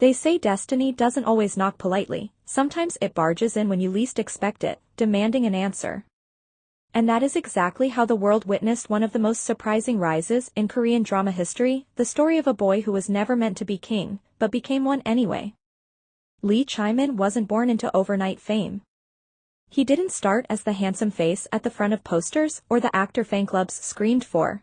They say destiny doesn't always knock politely, sometimes it barges in when you least expect it, demanding an answer. And that is exactly how the world witnessed one of the most surprising rises in Korean drama history, the story of a boy who was never meant to be king, but became one anyway. Lee Chae-min wasn't born into overnight fame. He didn't start as the handsome face at the front of posters or the actor fan clubs screamed for.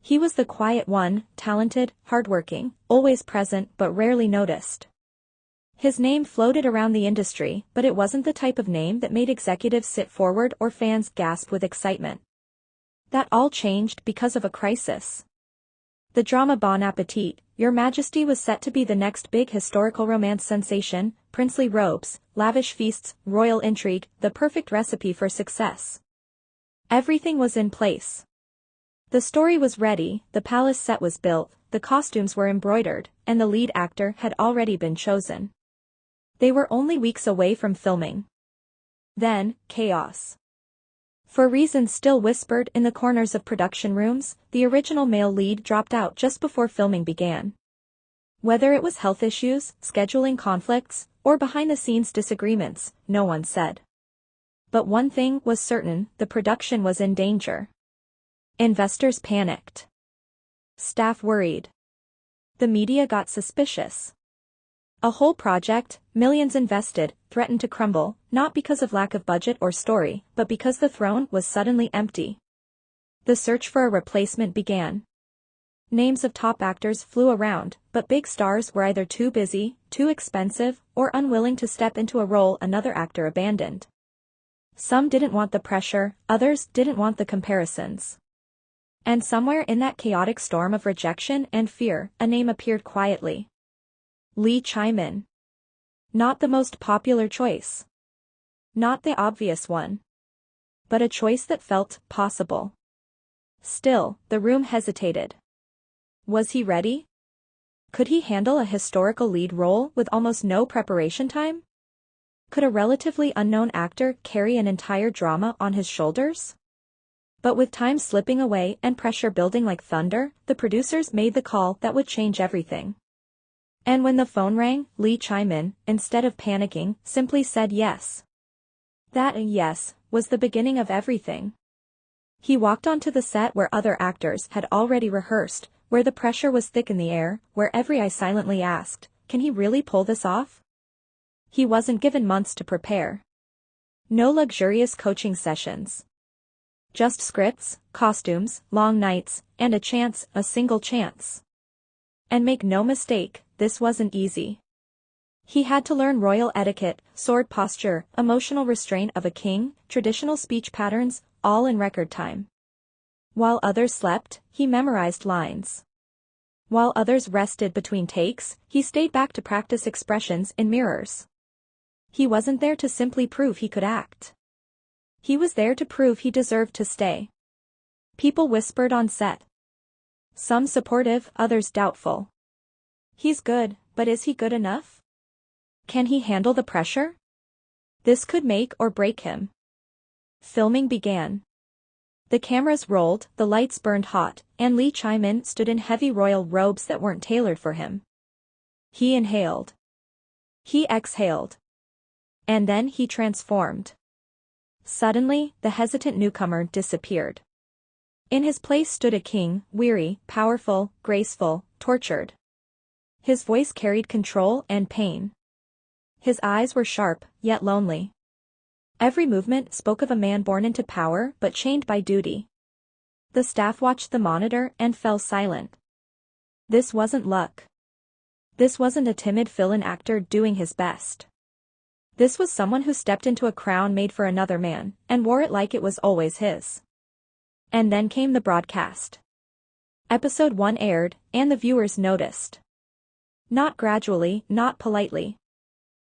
He was the quiet one, talented, hardworking, always present but rarely noticed. His name floated around the industry, but it wasn't the type of name that made executives sit forward or fans gasp with excitement. That all changed because of a crisis. The drama Bon Appétit, Your Majesty was set to be the next big historical romance sensation, princely robes, lavish feasts, royal intrigue, the perfect recipe for success. Everything was in place. The story was ready, the palace set was built, the costumes were embroidered, and the lead actor had already been chosen. They were only weeks away from filming. Then, chaos. For reasons still whispered in the corners of production rooms, the original male lead dropped out just before filming began. Whether it was health issues, scheduling conflicts, or behind-the-scenes disagreements, no one said. But one thing was certain, the production was in danger. Investors panicked. Staff worried. The media got suspicious. A whole project, millions invested, threatened to crumble, not because of lack of budget or story, but because the throne was suddenly empty. The search for a replacement began. Names of top actors flew around, but big stars were either too busy, too expensive, or unwilling to step into a role another actor abandoned. Some didn't want the pressure, others didn't want the comparisons. And somewhere in that chaotic storm of rejection and fear, a name appeared quietly. Lee Chae-min. Not the most popular choice. Not the obvious one. But a choice that felt possible. Still, the room hesitated. Was he ready? Could he handle a historical lead role with almost no preparation time? Could a relatively unknown actor carry an entire drama on his shoulders? But with time slipping away and pressure building like thunder, the producers made the call that would change everything. And when the phone rang, Lee Chae-min, instead of panicking, simply said yes. That yes was the beginning of everything. He walked onto the set where other actors had already rehearsed, where the pressure was thick in the air, where every eye silently asked, can he really pull this off? He wasn't given months to prepare. No luxurious coaching sessions. Just scripts, costumes, long nights, and a single chance. And make no mistake, this wasn't easy. He had to learn royal etiquette, sword posture, emotional restraint of a king, traditional speech patterns, all in record time. While others slept, he memorized lines. While others rested between takes, he stayed back to practice expressions in mirrors. He wasn't there to simply prove he could act. He was there to prove he deserved to stay. People whispered on set. Some supportive, others doubtful. He's good, but is he good enough? Can he handle the pressure? This could make or break him. Filming began. The cameras rolled, the lights burned hot, and Lee Chae-min stood in heavy royal robes that weren't tailored for him. He inhaled. He exhaled. And then he transformed. Suddenly, the hesitant newcomer disappeared. In his place stood a king, weary, powerful, graceful, tortured. His voice carried control and pain. His eyes were sharp, yet lonely. Every movement spoke of a man born into power but chained by duty. The staff watched the monitor and fell silent. This wasn't luck. This wasn't a timid fill-in actor doing his best. This was someone who stepped into a crown made for another man, and wore it like it was always his. And then came the broadcast. Episode 1 aired, and the viewers noticed. Not gradually, not politely.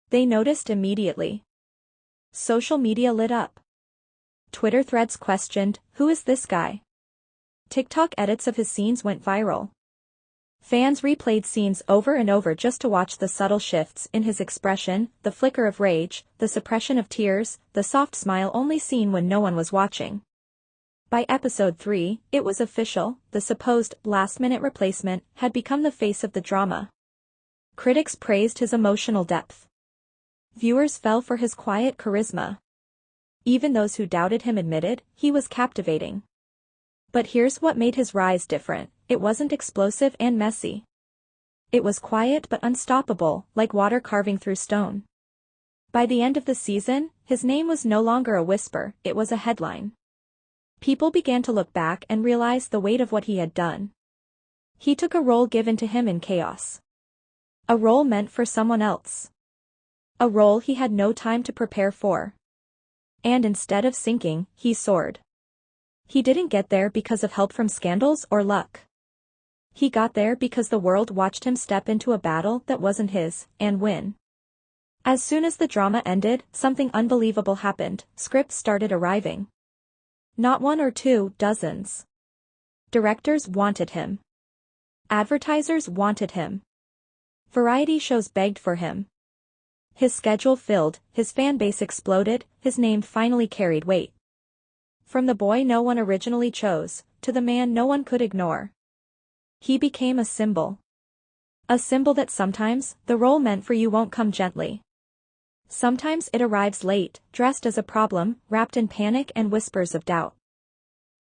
They noticed immediately. Social media lit up. Twitter threads questioned, who is this guy? TikTok edits of his scenes went viral. Fans replayed scenes over and over just to watch the subtle shifts in his expression, the flicker of rage, the suppression of tears, the soft smile only seen when no one was watching. By episode 3, it was official, the supposed last-minute replacement had become the face of the drama. Critics praised his emotional depth. Viewers fell for his quiet charisma. Even those who doubted him admitted he was captivating. But here's what made his rise different: it wasn't explosive and messy. It was quiet but unstoppable, like water carving through stone. By the end of the season, his name was no longer a whisper, it was a headline. People began to look back and realize the weight of what he had done. He took a role given to him in chaos. A role meant for someone else. A role he had no time to prepare for. And instead of sinking, he soared. He didn't get there because of help from scandals or luck. He got there because the world watched him step into a battle that wasn't his, and win. As soon as the drama ended, something unbelievable happened. Scripts started arriving. Not one or two, dozens. Directors wanted him. Advertisers wanted him. Variety shows begged for him. His schedule filled, his fanbase exploded, his name finally carried weight. From the boy no one originally chose, to the man no one could ignore. He became a symbol. A symbol that sometimes, the role meant for you won't come gently. Sometimes it arrives late, dressed as a problem, wrapped in panic and whispers of doubt.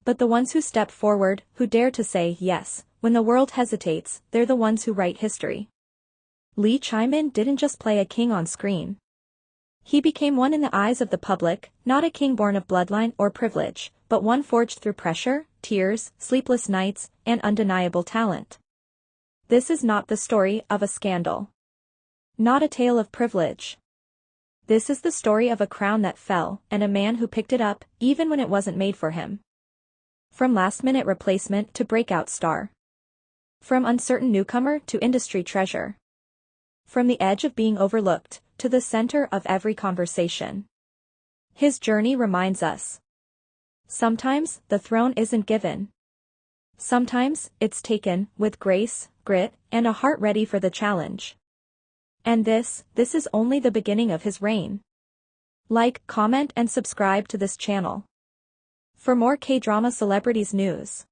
But the ones who step forward, who dare to say yes, when the world hesitates, they're the ones who write history. Lee Chae-min didn't just play a king on screen. He became one in the eyes of the public, not a king born of bloodline or privilege, but one forged through pressure, tears, sleepless nights, and undeniable talent. This is not the story of a scandal. Not a tale of privilege. This is the story of a crown that fell, and a man who picked it up, even when it wasn't made for him. From last-minute replacement to breakout star. From uncertain newcomer to industry treasure. From the edge of being overlooked, to the center of every conversation. His journey reminds us. Sometimes, the throne isn't given. Sometimes, it's taken, with grace, grit, and a heart ready for the challenge. And this is only the beginning of his reign. Like, comment and subscribe to this channel. For more K-drama celebrities news.